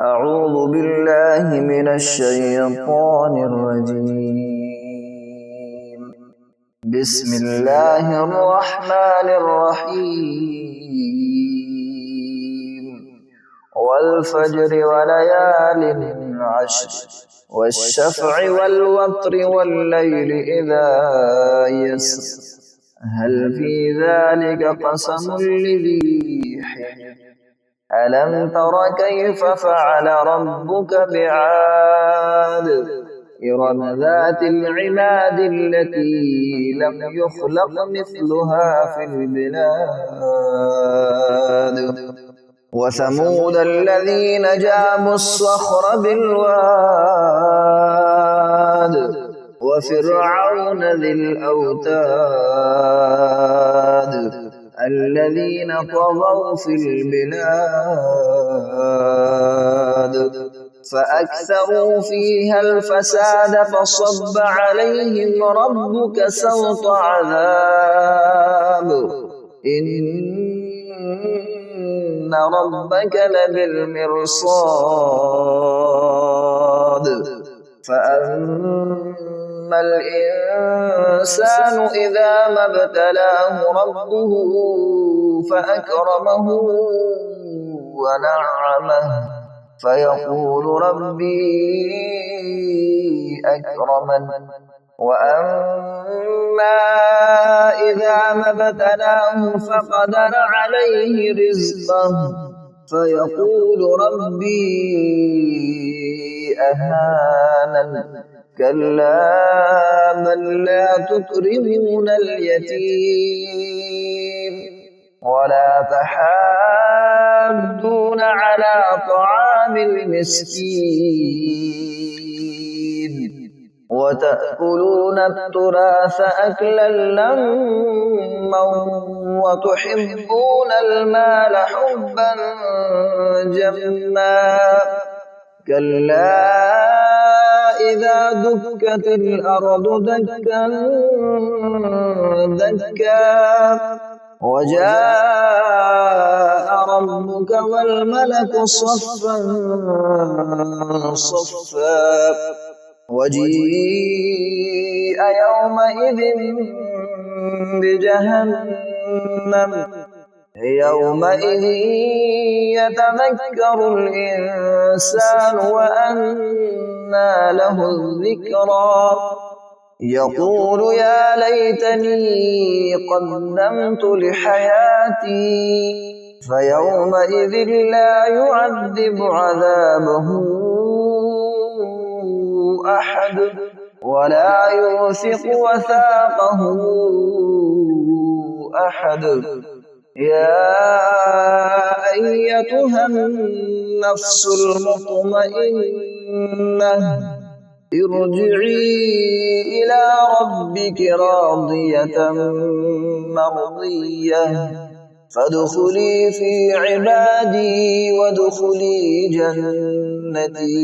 أعوذ بالله من الشيطان الرجيم. بسم الله الرحمن الرحيم. والفجر وليال عشر والشفع والوتر والليل إذا يسر هل في ذلك قسم لذي حجر ألم تر كيف فعل ربك بعاد إرم ذات العماد التي لم يخلق مثلها في البلاد وثمود الذين جابوا الصخر بالواد وفرعون ذي الأوتاد الذين طغوا في البلاد فأكثروا فيها الفساد فصب عليهم ربك سوط عذاب إن ربك لبالمرصاد فأما الإنسان إذا ما ابتلاه ربه فأكرمه ونعمه فيقول ربي أكرمن وأما إذا ما ابتلاه فقدر عليه رزقه فيقول ربي أهانن كلا بل لا تكرمون اليتيم ولا تحاضون على طعام المسكين وتأكلون التراث أكلا لما وتحبون المال حبا جما كلا إذا دكت الأرض دكا دكا وجاء ربك والملك صفا صفا وجيء يومئذ بجهنم يومئذ يتذكر الإنسان وأنى له الذكرى يقول يا ليتني قدمت لحياتي فيومئذ لا يعذب عذابه أحد ولا يوثق وثاقه أحد يا أيتها النفس المطمئنة ارجعي إلى ربك راضية مرضية فادخلي في عبادي وادخلي جنتي